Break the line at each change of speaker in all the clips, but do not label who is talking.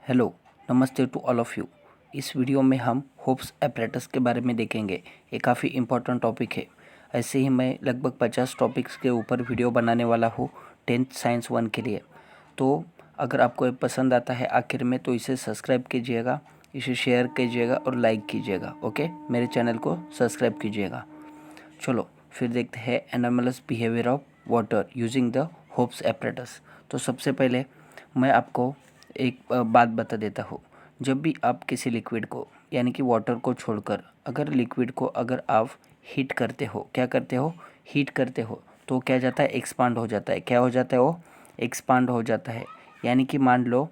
Hello, नमस्ते to all of you. इस video में हम होप्स एपरेटस के बारे में देखेंगे। ये काफ़ी इम्पोर्टेंट टॉपिक है। ऐसे ही मैं लगभग 50 टॉपिक्स के ऊपर वीडियो बनाने वाला हूँ 10th साइंस 1 के लिए। तो अगर आपको ये पसंद आता है आखिर में तो इसे सब्सक्राइब कीजिएगा, इसे शेयर कीजिएगा और लाइक कीजिएगा। ओके, मेरे चैनल को सब्सक्राइब कीजिएगा। चलो फिर देखते हैं anomalous behaviour of water using the hopes apparatus. तो सबसे पहले मैं आपको एक बात बता देता हूँ। जब भी आप किसी लिक्विड को यानी कि वाटर को छोड़कर अगर लिक्विड को अगर आप हीट करते हो, क्या करते हो, हीट करते हो, तो क्या जाता है, एक्सपांड हो जाता है। क्या हो जाता है, वो एक्सपांड हो जाता है। यानी कि मान लो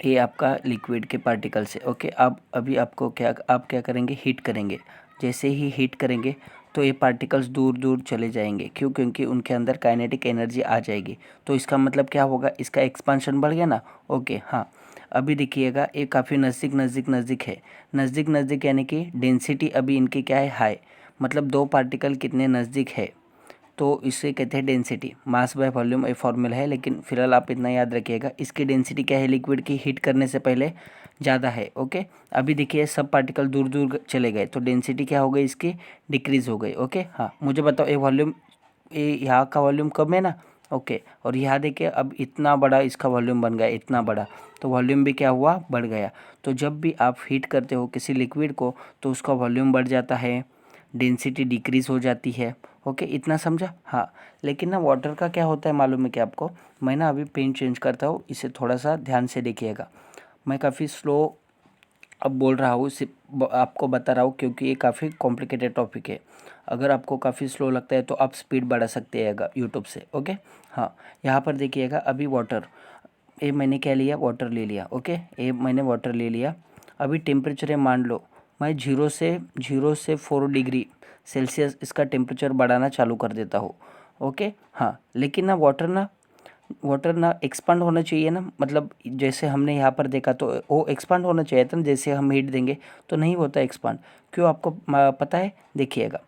ये आपका लिक्विड के पार्टिकल्स है। ओके, अब अभी आप क्या करेंगे, हीट करेंगे। जैसे ही हीट करेंगे तो ये पार्टिकल्स दूर दूर चले जाएंगे। क्यों? क्योंकि उनके अंदर काइनेटिक एनर्जी आ जाएगी। तो इसका मतलब क्या होगा, इसका एक्सपांशन बढ़ गया ना। ओके, हाँ। अभी देखिएगा ये काफ़ी नज़दीक है। नज़दीक यानी कि डेंसिटी अभी इनकी क्या है, हाई। मतलब दो पार्टिकल कितने नज़दीक है तो इसे कहते हैं डेंसिटी। मास बाय वॉल्यूम एक फॉर्मूला है, लेकिन फिलहाल आप इतना याद रखिएगा, इसकी डेंसिटी क्या है, लिक्विड की हीट करने से पहले ज़्यादा है। ओके, अभी देखिए सब पार्टिकल दूर दूर चले गए तो डेंसिटी क्या हो गई, इसकी डिक्रीज हो गई। ओके, हाँ, मुझे बताओ ये वॉल्यूम, ये यहाँ का वॉल्यूम कम है ना। ओके, और यहाँ देखिए अब इतना बड़ा इसका वॉल्यूम बन गया, इतना बड़ा, तो वॉल्यूम भी क्या हुआ, बढ़ गया। तो जब भी आप हीट करते हो किसी लिक्विड को तो उसका वॉल्यूम बढ़ जाता है, डेंसिटी डिक्रीज हो जाती है। ओके, इतना समझा। हाँ, लेकिन ना वाटर का क्या होता है मालूम है क्या आपको? मैं ना अभी पेन चेंज करता हूँ, इसे थोड़ा सा ध्यान से देखिएगा। मैं काफ़ी स्लो अब बोल रहा हूँ, आपको बता रहा हूँ क्योंकि ये काफ़ी कॉम्प्लिकेटेड टॉपिक है। अगर आपको काफ़ी स्लो लगता है तो आप स्पीड बढ़ा सकते हैं यूट्यूब से। ओके, हाँ, यहाँ पर देखिएगा अभी वाटर, ये मैंने क्या लिया, वाटर ले लिया। ओके, ये मैंने वाटर ले लिया। अभी टेम्परेचर है, मान लो मैं 0 से 4 डिग्री सेल्सियस इसका टेम्परेचर बढ़ाना चालू कर देता हूँ। ओके, हाँ, लेकिन ना वाटर ना एक्सपांड होना चाहिए ना। मतलब जैसे हमने यहाँ पर देखा तो वो एक्सपांड होना चाहिए था ना, जैसे हम हीट देंगे तो नहीं होता एक्सपांड। क्यों, आपको पता है? देखिएगा,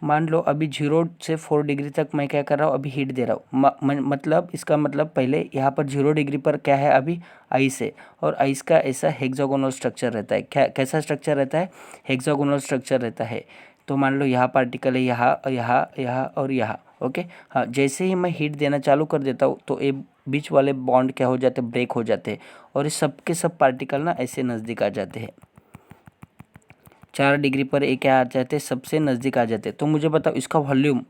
मान लो अभी 0 से 4 डिग्री तक मैं क्या कर रहा हूँ, अभी हीट दे रहा हूँ। मतलब इसका मतलब पहले यहाँ पर 0 डिग्री पर क्या है, अभी आइस है। और आइस का ऐसा हेक्सागोनल स्ट्रक्चर रहता है। क्या, कैसा स्ट्रक्चर रहता है? हेक्सागोनल स्ट्रक्चर रहता है। तो मान लो यहाँ पार्टिकल है, यहाँ यहाँ यहाँ और यहाँ। ओके, हाँ, जैसे ही मैं हीट देना चालू कर देता हूँ तो ये बीच वाले बॉन्ड क्या हो जाते हैं, ब्रेक हो जाते हैं। और इस सब के सब पार्टिकल ना ऐसे नज़दीक आ जाते हैं। 4 डिग्री पर ये क्या आ जाते हैं, सबसे नज़दीक आ जाते हैं। तो मुझे बताओ इसका वॉल्यूम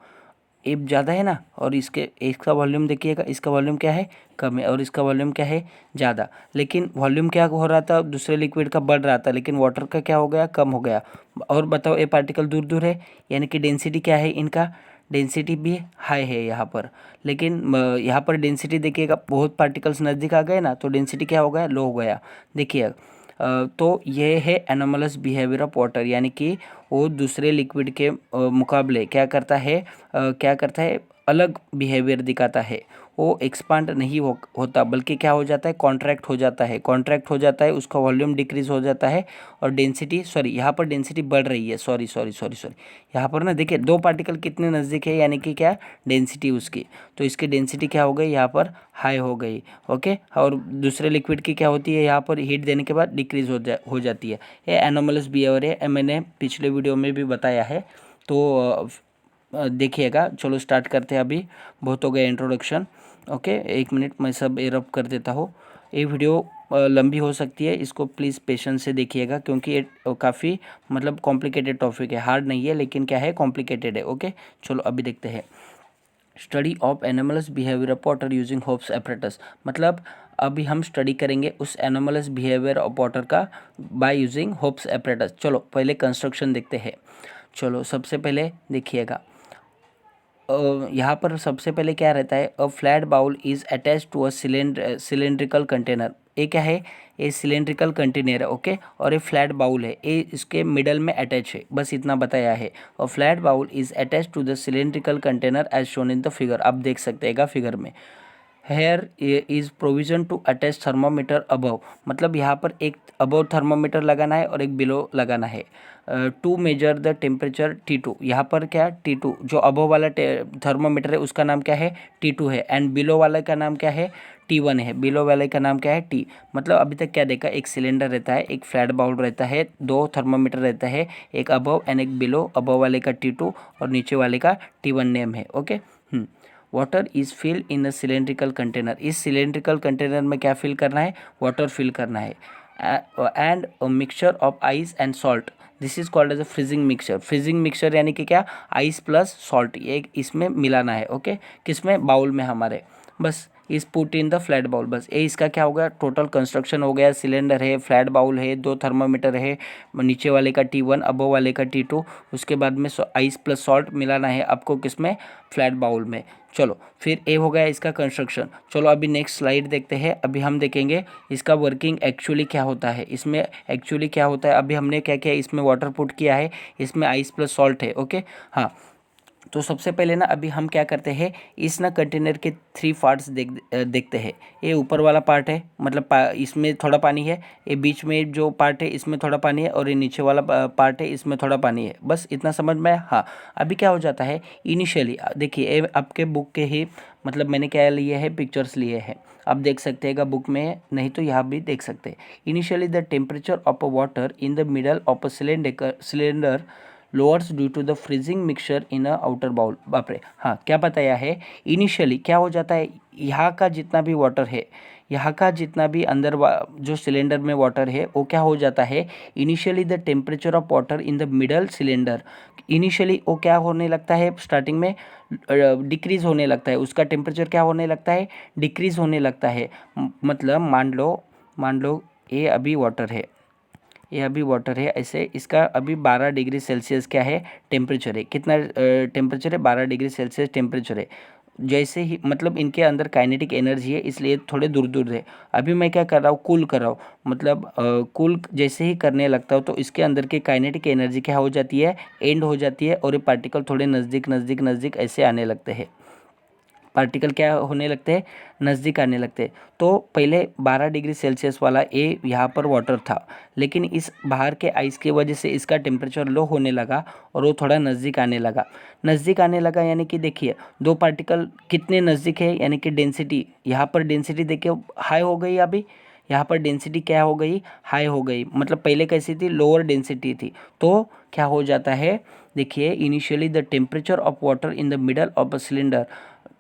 ए ज़्यादा है ना, और इसका वॉल्यूम देखिएगा, इसका वॉल्यूम क्या है, कम है, और इसका वॉल्यूम क्या है, ज़्यादा। लेकिन वॉल्यूम क्या हो रहा था, दूसरे लिक्विड का बढ़ रहा था, लेकिन वाटर का क्या हो गया, कम हो गया। और बताओ ये पार्टिकल दूर दूर है, यानी कि डेंसिटी क्या है इनका, डेंसिटी भी हाई है यहाँ पर। लेकिन यहाँ पर डेंसिटी देखिएगा, बहुत पार्टिकल्स नज़दीक आ गए ना तो डेंसिटी क्या हो गया, लो हो गया। देखिए तो ये है एनोमलस बिहेवियर ऑफ वाटर, यानी कि वो दूसरे लिक्विड के मुकाबले क्या करता है, अलग बिहेवियर दिखाता है। वो एक्सपांड नहीं होता, बल्कि क्या हो जाता है, कॉन्ट्रैक्ट हो जाता है, उसका वॉल्यूम डिक्रीज हो जाता है। और डेंसिटी, सॉरी, यहाँ पर डेंसिटी बढ़ रही है, सॉरी, यहाँ पर ना देखिए दो पार्टिकल कितने नज़दीक है, यानी कि क्या, डेंसिटी उसकी, तो इसकी डेंसिटी क्या हो गई, यहाँ पर हाई हो गई। ओके, और दूसरे लिक्विड की क्या होती है, यहाँ पर हीट देने के बाद डिक्रीज हो जाती है। ये एनोमलस बिहेवियर है, मैंने पिछले वीडियो में भी बताया है। तो देखिएगा। चलो स्टार्ट करते हैं। अभी बहुत हो गया इंट्रोडक्शन। ओके, 1 मिनट मैं सब एरप कर देता हूँ। ये वीडियो लंबी हो सकती है, इसको प्लीज़ पेशेंस से देखिएगा, क्योंकि ये काफ़ी मतलब कॉम्प्लिकेटेड टॉपिक है, हार्ड नहीं है, लेकिन क्या है, कॉम्प्लिकेटेड है। ओके, चलो अभी देखते हैं। Study of animals behaviour of water using hopes apparatus, मतलब अभी हम स्टडी करेंगे उस एनिमल्स बिहेवियर ऑफ वाटर का बाय यूजिंग होप्स एपरेटस। चलो पहले कंस्ट्रक्शन देखते हैं। चलो सबसे पहले देखिएगा, यहाँ पर सबसे पहले क्या रहता है, a flat bowl is attach to a cylindrical container. ये क्या है, ये सिलेंड्रिकल कंटेनर है। ओके, और ये फ्लैट बाउल है, ये इसके मिडल में अटैच है, बस इतना बताया है। और flat bowl is attach to the cylindrical container as shown in the figure, आप देख सकते हैं फिगर में। Here is provision to attach thermometer above, मतलब यहाँ पर एक अबव थर्मामीटर लगाना है और एक बिलो लगाना है। To measure the temperature T2, यहाँ पर क्या, T2 जो अबव वाला थर्मामीटर है उसका नाम क्या है, T2 है, एंड बिलो वाला का नाम क्या है, T1 है, बिलो वाले का नाम क्या है T। मतलब अभी तक क्या देखा, एक सिलेंडर रहता है, एक फ्लैट बाउल रहता है, दो थर्मामीटर रहता है, एक अबव एंड एक बिलो, अबव वाले का T2 और नीचे वाले का T1 नेम है। Okay. Water is fill in a cylindrical container. इस सिलेंड्रिकल कंटेनर में क्या फिल करना है, वाटर फिल करना है, and mixture of ice and salt, this is called as a freezing mixture. Freezing mixture यानी कि क्या, आइस प्लस सॉल्ट ये इसमें मिलाना है। ओके, किसमें, बाउल में हमारे। बस is put in the flat bowl, बस ये इसका क्या हो गया, टोटल कंस्ट्रक्शन हो गया। सिलेंडर है, फ्लैट बाउल है, दो थर्मामीटर है, नीचे वाले का T1, अबव वाले का T2, उसके बाद में आइस प्लस सॉल्ट मिलाना है आपको, किसमें, फ्लैट बाउल में। चलो फिर ये हो गया इसका कंस्ट्रक्शन। चलो अभी नेक्स्ट स्लाइड देखते हैं। अभी हम देखेंगे इसका वर्किंग एक्चुअली क्या होता है, इसमें एक्चुअली क्या होता है। अभी हमने क्या किया, इसमें वाटर पुट किया है, इसमें आइस प्लस सॉल्ट है। ओके, हाँ। तो सबसे पहले ना अभी हम क्या करते हैं, इस ना कंटेनर के 3 पार्ट्स देखते हैं। ये ऊपर वाला पार्ट है, मतलब इसमें थोड़ा पानी है, ये बीच में जो पार्ट है इसमें थोड़ा पानी है, और ये नीचे वाला पार्ट है इसमें थोड़ा पानी है। बस इतना समझ में आया। हाँ, अभी क्या हो जाता है इनिशियली, देखिए ये आपके बुक के ही, मतलब मैंने क्या लिए है, पिक्चर्स लिए हैं, आप देख सकते हैं बुक में, नहीं तो यहाँ भी देख सकते हैं। Initially the temperature of a water in the middle of a cylinder lowers due to the freezing mixture in a outer bowl. बाप रे, हाँ क्या बताया है, इनिशियली क्या हो जाता है, यहाँ का जितना भी वाटर है, यहाँ का जितना भी अंदर जो सिलेंडर में वाटर है वो क्या हो जाता है, initially the temperature of water in the middle cylinder, initially वो क्या होने लगता है, स्टार्टिंग में डिक्रीज होने लगता है, उसका टेम्परेचर क्या होने लगता है, डिक्रीज होने लगता है। मतलब मान लो ये अभी वाटर है, ये अभी वाटर है, ऐसे इसका अभी 12 डिग्री सेल्सियस क्या है, टेम्परेचर है। कितना टेम्परेचर है, 12 डिग्री सेल्सियस टेम्परेचर है। जैसे ही, मतलब इनके अंदर काइनेटिक एनर्जी है, इसलिए थोड़े दूर दूर है। अभी मैं क्या कर रहा हूँ, कूल कर रहा हूँ, मतलब कूल जैसे ही करने लगता हूँ तो इसके अंदर की काइनेटिक एनर्जी क्या हो जाती है, एंड हो जाती है, और ये पार्टिकल थोड़े नज़दीक नज़दीक नज़दीक ऐसे आने लगते हैं। पार्टिकल क्या होने लगते हैं, नज़दीक आने लगते हैं। तो पहले 12 डिग्री सेल्सियस वाला ये यहाँ पर वाटर था, लेकिन इस बाहर के आइस की वजह से इसका टेम्परेचर लो होने लगा और वो थोड़ा नज़दीक आने लगा। नज़दीक आने लगा यानी कि देखिए दो पार्टिकल कितने नज़दीक है, यानी कि डेंसिटी, यहाँ पर डेंसिटी देखिए हाई हो गई, अभी यहाँ पर डेंसिटी क्या हो गई, हाई हो गई। मतलब पहले कैसी थी, लोअर डेंसिटी थी। तो क्या हो जाता है, देखिए initially the temperature of water in the middle of a cylinder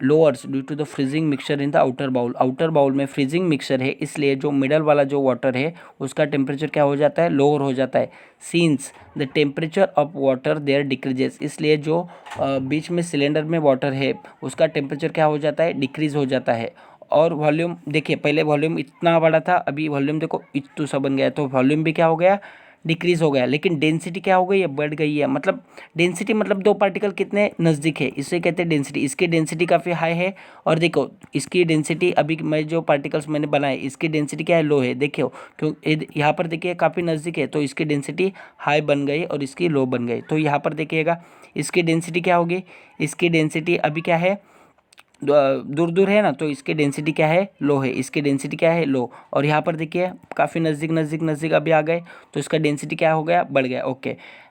lowers due to the freezing mixture in the outer bowl. Outer bowl में फ्रीजिंग मिक्सचर है, इसलिए जो मिडल वाला जो वाटर है उसका टेम्परेचर क्या हो जाता है, लोअर हो जाता है। Since the temperature of water there decreases, इसलिए जो बीच में सिलेंडर में वाटर है उसका टेम्परेचर क्या हो जाता है, डिक्रीज हो जाता है। और वॉल्यूम देखिए, पहले वॉल्यूम इतना बड़ा था, अभी वॉल्यूम देखो इतना सा बन गया, तो वॉल्यूम भी क्या हो गया, डिक्रीज हो गया। लेकिन डेंसिटी क्या हो गई है, बढ़ गई है। मतलब डेंसिटी मतलब दो पार्टिकल कितने नज़दीक है, इसे कहते हैं डेंसिटी। इसकी डेंसिटी काफ़ी हाई है, और देखो इसकी डेंसिटी, अभी मैं जो पार्टिकल्स मैंने बनाए इसकी डेंसिटी क्या है, लो है। देखियो क्यों, यहाँ पर देखिए काफ़ी नज़दीक है, तो इसकी डेंसिटी हाई बन गई और इसकी लो बन गई। तो यहाँ पर देखिएगा इसकी डेंसिटी क्या होगी, इसकी डेंसिटी अभी क्या है, दूर दूर है ना, तो इसकी डेंसिटी क्या है, लो है। इसकी डेंसिटी क्या है, लो। और यहाँ पर देखिए काफ़ी नज़दीक नज़दीक नज़दीक अभी आ गए, तो इसका डेंसिटी क्या हो गया, बढ़ गया। Okay,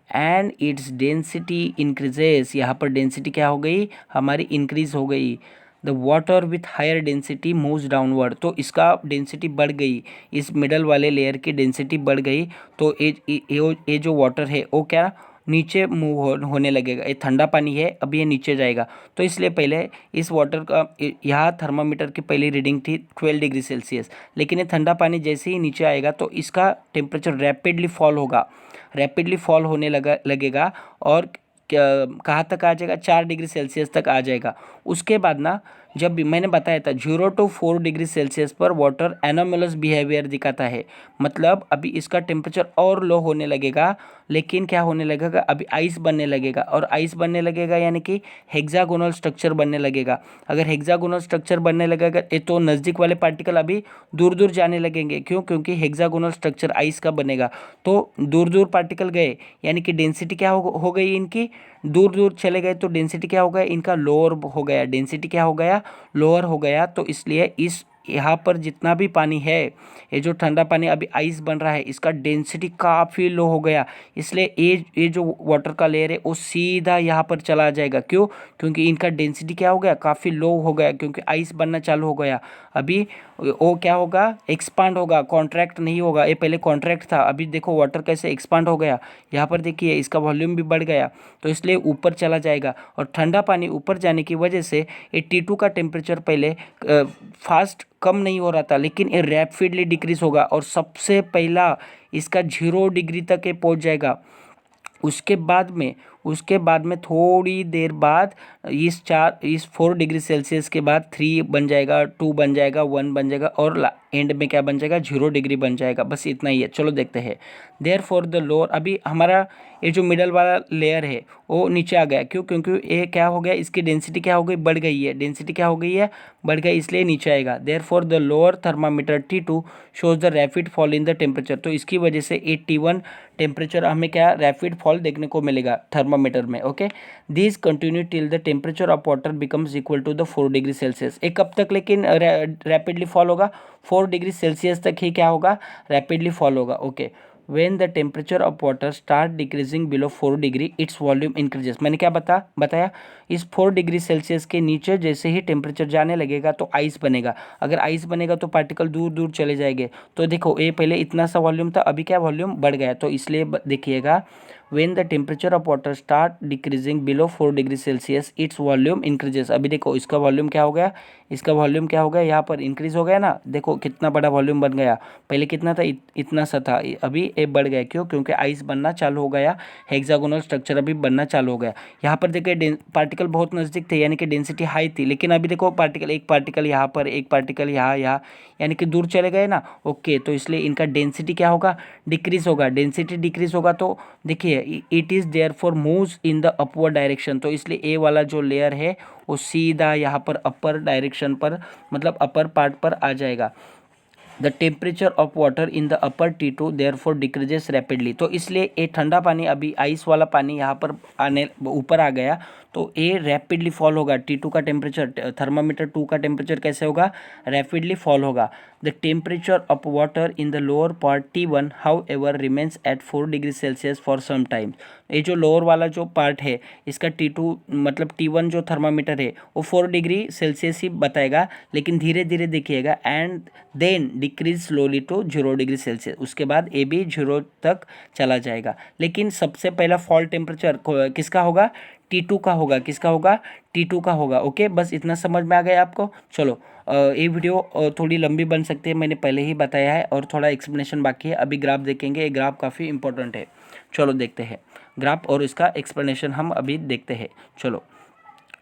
and its density increases, यहाँ पर डेंसिटी क्या हो गई, हमारी इंक्रीज हो गई। The water with higher density moves downward, तो इसका डेंसिटी बढ़ गई, इस मिडल वाले लेयर की डेंसिटी बढ़ गई। तो ये जो वाटर है वो क्या, नीचे मूव होने लगेगा। ये ठंडा पानी है, अब ये नीचे जाएगा। तो इसलिए पहले इस वाटर का, यहाँ थर्मामीटर की पहली रीडिंग थी 12 डिग्री सेल्सियस, लेकिन ये ठंडा पानी जैसे ही नीचे आएगा तो इसका टेम्परेचर रैपिडली फॉल होगा, रैपिडली फॉल होने लगेगा, और कहाँ तक आ जाएगा, 4 डिग्री सेल्सियस तक आ जाएगा। उसके बाद ना, जब भी मैंने बताया था 0 to 4 डिग्री सेल्सियस पर वाटर एनोमलस बिहेवियर दिखाता है। मतलब अभी इसका टेम्परेचर और लो होने लगेगा, लेकिन क्या होने लगेगा, अभी आइस बनने लगेगा, और आइस बनने लगेगा यानी कि हेक्सागोनल स्ट्रक्चर बनने लगेगा। अगर हेक्सागोनल स्ट्रक्चर बनने लगेगा तो नज़दीक वाले पार्टिकल अभी दूर दूर जाने लगेंगे। क्यों, क्योंकि हेक्सागोनल स्ट्रक्चर आइस का बनेगा, तो दूर दूर पार्टिकल गए, यानी कि डेंसिटी क्या हो गई इनकी, दूर दूर चले गए, तो डेंसिटी क्या हो गया इनका, लोअर हो गया। डेंसिटी क्या हो गया, लोअर हो गया। तो इसलिए इस यहाँ पर जितना भी पानी है, ये जो ठंडा पानी अभी आइस बन रहा है, इसका डेंसिटी काफ़ी लो हो गया, इसलिए ये जो वाटर का लेयर है वो सीधा यहाँ पर चला जाएगा। क्यों? क्योंकि इनका डेंसिटी क्या हो गया, काफ़ी लो हो गया, क्योंकि आइस बनना चालू हो गया। अभी वो क्या होगा, एक्सपांड होगा, कॉन्ट्रैक्ट नहीं होगा। ये पहले कॉन्ट्रैक्ट था, अभी देखो वाटर कैसे एक्सपांड हो गया। यहाँ पर देखिए इसका वॉल्यूम भी बढ़ गया, तो इसलिए ऊपर चला जाएगा। और ठंडा पानी ऊपर जाने की वजह से ये T2 का टेम्परेचर पहले फास्ट कम नहीं हो रहा था, लेकिन ये रैपिडली डिक्रीज होगा और सबसे पहला इसका 0 डिग्री तक ये पहुँच जाएगा। उसके बाद में थोड़ी देर बाद इस 4 डिग्री सेल्सियस के बाद 3 बन जाएगा, 2 बन जाएगा, 1 बन जाएगा और एंड में क्या बन जाएगा, 0 डिग्री बन जाएगा। बस इतना ही है। चलो देखते हैं। देयर फॉर द लोअर, अभी हमारा ये जो मिडल वाला लेयर है वो नीचे आ गया। क्यों? क्योंकि ये क्या हो गया, इसकी डेंसिटी क्या हो गई, बढ़ गई है। डेंसिटी क्या हो गई है, बढ़ गई, इसलिए नीचे आएगा। Therefore the lower thermometer T2 shows the rapid fall in the temperature. तो इसकी वजह से 81 टेम्परेचर हमें क्या रैपिड फॉल देखने को मिलेगा थर्मामीटर में। Okay, this continue till the temperature of water becomes equal to the 4 degree celsius. एक कब तक लेकिन रैपिडली फॉल होगा, 4 डिग्री सेल्सियस तक ही क्या होगा, रैपिडली फॉल होगा। Okay, when the temperature of water start decreasing below 4 degree its volume increases। मैंने क्या बताया, इस 4 डिग्री सेल्सियस के नीचे जैसे ही टेम्परेचर जाने लगेगा तो आइस बनेगा। अगर आइस बनेगा तो पार्टिकल दूर दूर चले जाएंगे। तो देखो ये पहले इतना सा वॉल्यूम था, अभी क्या वॉल्यूम बढ़ गया। तो इसलिए देखिएगा, when the temperature of water start decreasing below 4 degree Celsius its volume increases। अभी देखो इसका वॉल्यूम क्या हो गया, इसका वॉल्यूम क्या हो गया, यहाँ पर इंक्रीज हो गया ना। देखो कितना बड़ा वॉल्यूम बन गया, पहले कितना था, इतना सा था, अभी ये बढ़ गया। क्यों? क्योंकि आइस बनना चालू हो गया, हेक्सागोनल स्ट्रक्चर अभी बनना चालू हो गया। यहाँ पर देखिए पार्टिकल बहुत नज़दीक थे, यानी कि डेंसिटी हाई थी, लेकिन अभी देखो एक पार्टिकल यहाँ पर, एक पार्टिकल यहाँ, यानी कि दूर चले गए ना। ओके, तो इसलिए इनका डेंसिटी क्या होगा, डिक्रीज होगा। डेंसिटी डिक्रीज होगा तो देखिए it is therefore moves in the upward direction. तो इसलिए ए वाला जो लेयर है वो सीधा यहाँ पर अपर डायरेक्शन पर, मतलब अपर पार्ट पर आ जाएगा। The temperature of water in the upper T2 therefore decreases rapidly. तो इसलिए ये ठंडा पानी, अभी आइस वाला पानी यहाँ पर आने ऊपर आ गया, तो ये रैपिडली फॉल होगा। T2 का टेम्परेचर, थर्मामीटर 2 का टेम्परेचर कैसे होगा, रैपिडली फॉल होगा। The temperature of water in the lower part T1 however remains at 4 degree celsius for some time. ये जो लोअर वाला जो पार्ट है इसका T2 मतलब T1 जो थर्मामीटर है वो 4 डिग्री सेल्सियस ही बताएगा, लेकिन धीरे धीरे देखिएगा and then decrease slowly to 0 degree celsius. उसके बाद ये भी 0 तक चला जाएगा। लेकिन सबसे पहला फॉल टेम्परेचर किसका होगा, T2 का होगा। किसका होगा, T2 का होगा। ओके, बस इतना समझ में आ गया आपको। चलो ये वीडियो थोड़ी लंबी बन सकती है, मैंने पहले ही बताया है, और थोड़ा एक्सप्लेनेशन बाकी है। अभी ग्राफ देखेंगे, ये ग्राफ काफ़ी इंपॉर्टेंट है। चलो देखते हैं ग्राफ और इसका एक्सप्लेनेशन हम अभी देखते हैं। चलो,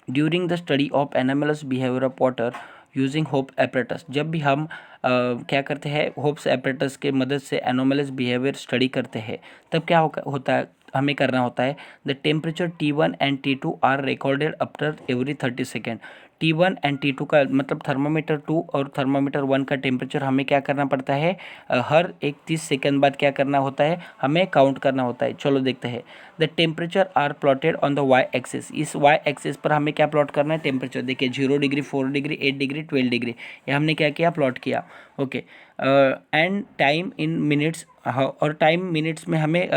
during the study of anomalous behaviour of water using hope apparatus. जब भी हम क्या करते हैं, होप्स एपरेटस के मदद से एनोमलस बिहेवियर स्टडी करते हैं, तब क्या होता है, हमें करना होता है, the temperature T1 and T2 are recorded after every 30 second. T1 and T2 का मतलब थर्मामीटर 2 और थर्मामीटर 1 का टेम्परेचर हमें क्या करना पड़ता है, हर 30 सेकेंड बाद क्या करना होता है, हमें काउंट करना होता है। चलो देखते हैं। The temperature are plotted on the Y axis. इस वाई एक्सिस पर हमें क्या प्लॉट करना है, टेम्परेचर। देखिए 0 डिग्री, 4 डिग्री, 8 डिग्री, 12 डिग्री, ये हमने क्या किया, प्लॉट किया। Okay, and time in minutes, और टाइम मिनट्स में हमें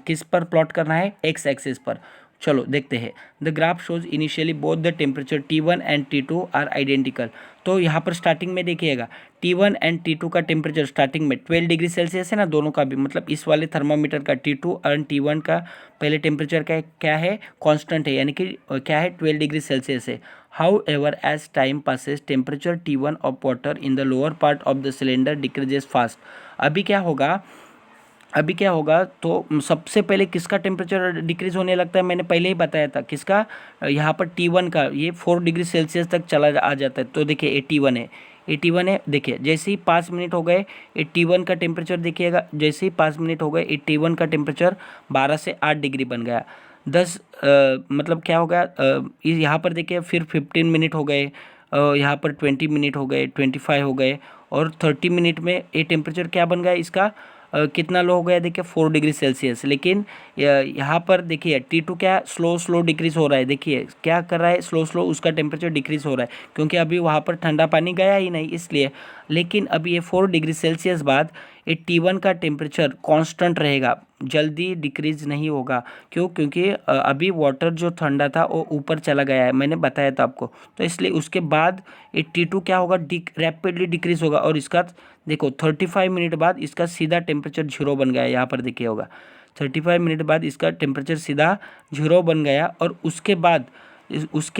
किस पर प्लॉट करना है, एक्स एक्सिस पर। चलो देखते हैं। The graph shows initially both the temperature T1 and T2 are identical. तो यहाँ पर स्टार्टिंग में देखिएगा T1 एंड T2 का टेम्परेचर स्टार्टिंग में 12 डिग्री सेल्सियस है ना, दोनों का भी, मतलब इस वाले थर्मामीटर का T2 और T1 का पहले टेम्परेचर का क्या है, कांस्टेंट है, यानी कि क्या है, 12 डिग्री सेल्सियस है। However, as time passes, temperature T1 of water in the lower part of the cylinder decreases fast। अभी क्या होगा, तो सबसे पहले किसका टेम्परेचर डिक्रीज होने लगता है, मैंने पहले ही बताया था, किसका, यहाँ पर T1 का, ये 4 डिग्री सेल्सियस तक चला आ जाता है। तो देखिए ये T1 है। देखिए जैसे ही 5 मिनट हो गए, ये T1 का टेम्परेचर देखिएगा, जैसे ही 5 मिनट हो गए, ये T1 का टेम्परेचर 12 से 8 डिग्री बन गया। 10 मतलब क्या हो गया, यहाँ पर देखिए फिर 15 मिनट हो गए, यहाँ पर 20 मिनट हो गए, 25 हो गए, और 30 मिनट में ये टेम्परेचर क्या बन गया, इसका कितना लो हो गया, देखिए 4 डिग्री सेल्सियस। लेकिन यहाँ पर देखिए T2 क्या स्लो डिक्रीज हो रहा है। देखिए क्या कर रहा है, स्लो उसका टेम्परेचर डिक्रीज हो रहा है, क्योंकि अभी वहाँ पर ठंडा पानी गया ही नहीं, इसलिए लेकिन अब ये 4 डिग्री सेल्सियस बाद ये T1 का टेम्परेचर कांस्टेंट रहेगा, जल्दी डिक्रीज नहीं होगा। क्यों? क्योंकि अभी वाटर जो ठंडा था वो ऊपर चला गया है, मैंने बताया था आपको। तो इसलिए उसके बाद ये T2 क्या होगा, रैपिडली डिक्रीज होगा। और इसका देखो 35 मिनट बाद इसका सीधा टेम्परेचर 0 बन गया, यहाँ पर देखिए होगा 35 मिनट बाद इसका टेम्परेचर सीधा 0 बन गया। और उसके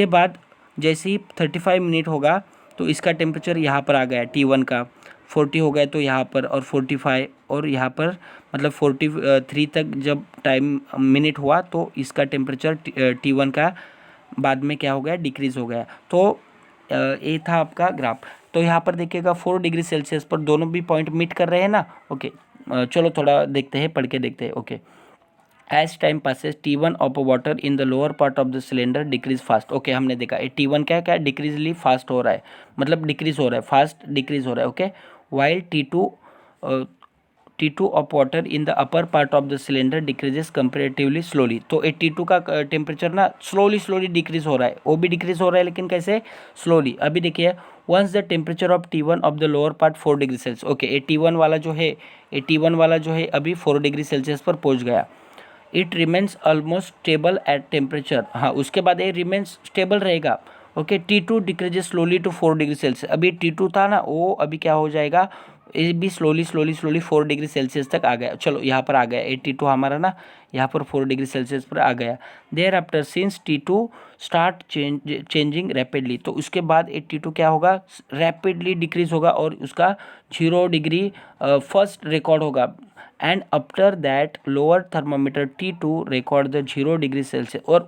बाद जैसे ही 35 मिनट होगा तो इसका टेम्परेचर यहाँ पर आ गया T1 का 40 हो गया, तो यहाँ पर और 45 और यहाँ पर मतलब 43 तक जब टाइम मिनट हुआ तो इसका टेम्परेचर T1 का बाद में क्या हो गया, डिक्रीज़ हो गया। तो ये था आपका ग्राफ। तो यहाँ पर देखिएगा 4 डिग्री सेल्सियस पर दोनों भी पॉइंट मीट कर रहे हैं ना। ओके, चलो थोड़ा देखते हैं, पढ़ के देखते हैं। Okay, as time passes T1 of water in the lower part of the cylinder decrease fast. Okay, हमने देखा ये T1 क्या डिक्रीजली फास्ट हो रहा है, मतलब डिक्रीज हो रहा है, फास्ट डिक्रीज हो रहा है। Okay, while T2 of water in the upper part of the cylinder decreases comparatively slowly. तो ये T2 का टेम्परेचर ना स्लोली डिक्रीज हो रहा है, वो भी डिक्रीज हो रहा है लेकिन कैसे, स्लोली। अभी देखिए once the temperature of T1 of the lower part 4 degree celsius. Okay, ये T1 वाला जो है अभी 4 डिग्री सेल्सियस पर पहुंच गया। It remains almost stable at temperature. हाँ, उसके बाद ये रिमेन्स स्टेबल रहेगा। Okay, T2 decreases slowly to 4 degree celsius. अभी T2 था ना, वो अभी क्या हो जाएगा, ये भी स्लोली 4 डिग्री सेल्सियस तक आ गया। चलो यहाँ पर आ गया 82 हमारा ना, यहाँ पर 4 डिग्री सेल्सियस पर आ गया। Thereafter since T2 start changing rapidly. तो उसके बाद T2 क्या होगा, रैपिडली डिक्रीज होगा और उसका 0 डिग्री फर्स्ट रिकॉर्ड होगा। And after that lower thermometer T2 record the 0 degree Celsius. और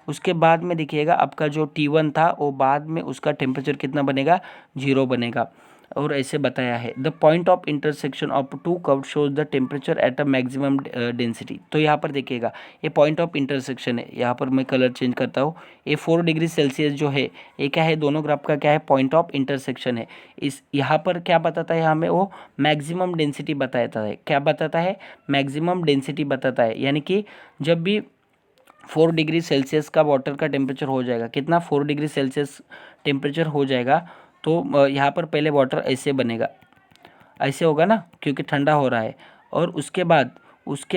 उसके बाद में देखिएगा आपका जो T1 था वो बाद में उसका टेम्परेचर कितना बनेगा, 0 बनेगा। और ऐसे बताया है the point of intersection of two curve shows the temperature at a maximum density. तो यहाँ पर देखिएगा ये पॉइंट ऑफ इंटरसेक्शन है, यहाँ पर मैं कलर चेंज करता हूँ। ये 4 डिग्री सेल्सियस जो है ये क्या है, दोनों ग्राफ का क्या है, पॉइंट ऑफ इंटरसेक्शन है। इस यहाँ पर क्या बताता है हमें, वो मैक्सिमम डेंसिटी बताता है। क्या बताता है, मैक्सिमम डेंसिटी बताता है। यानी कि जब भी 4 डिग्री सेल्सियस का वाटर का टेम्परेचर हो जाएगा, कितना, 4 डिग्री सेल्सियस टेम्परेचर हो जाएगा, तो यहाँ पर पहले वाटर ऐसे बनेगा, ऐसे होगा ना क्योंकि ठंडा हो रहा है। और उसके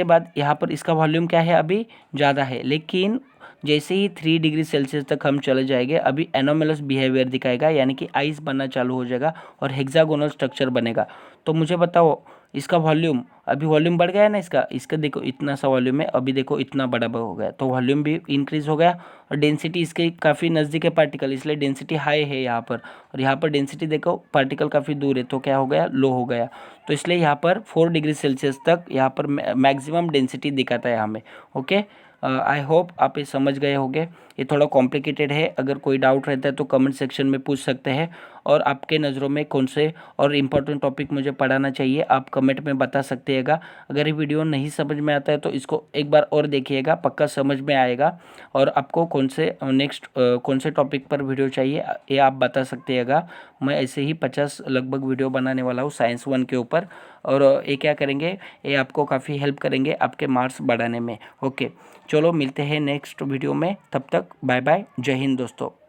बाद यहाँ पर इसका वॉल्यूम क्या है, अभी ज़्यादा है। लेकिन जैसे ही 3 डिग्री सेल्सियस तक हम चले जाएंगे अभी एनोमलस बिहेवियर दिखाएगा, यानी कि आइस बनना चालू हो जाएगा और हेक्सागोनल स्ट्रक्चर बनेगा। तो मुझे बताओ इसका वॉल्यूम, अभी वॉल्यूम बढ़ गया है ना इसका देखो इतना सा वॉल्यूम है, अभी देखो इतना बड़ा हो गया, तो वॉल्यूम भी इंक्रीज हो गया। और डेंसिटी इसके काफ़ी नज़दीक है पार्टिकल, इसलिए डेंसिटी हाई है यहाँ पर। और यहाँ पर डेंसिटी देखो पार्टिकल काफ़ी दूर है, तो क्या हो गया, लो हो गया। तो इसलिए यहाँ पर 4 डिग्री सेल्सियस तक यहाँ पर मैक्सिमम डेंसिटी दिखाता है हमें। ओके, आई होप आप ये समझ गए होंगे। ये थोड़ा कॉम्प्लिकेटेड है, अगर कोई डाउट रहता है तो कमेंट सेक्शन में पूछ सकते हैं। और आपके नज़रों में कौन से और इम्पोर्टेंट टॉपिक मुझे पढ़ाना चाहिए आप कमेंट में बता सकते हैं। अगर ये वीडियो नहीं समझ में आता है तो इसको एक बार और देखिएगा, पक्का समझ में आएगा। और आपको कौन से टॉपिक पर वीडियो चाहिए ये आप बता सकते हैं। मैं ऐसे ही 50 लगभग वीडियो बनाने वाला हूँ साइंस 1 के ऊपर। और ये क्या करेंगे, ये आपको काफ़ी हेल्प करेंगे आपके मार्क्स बढ़ाने में। ओके, चलो मिलते हैं नेक्स्ट वीडियो में, तब तक बाय बाय, जय हिंद दोस्तों।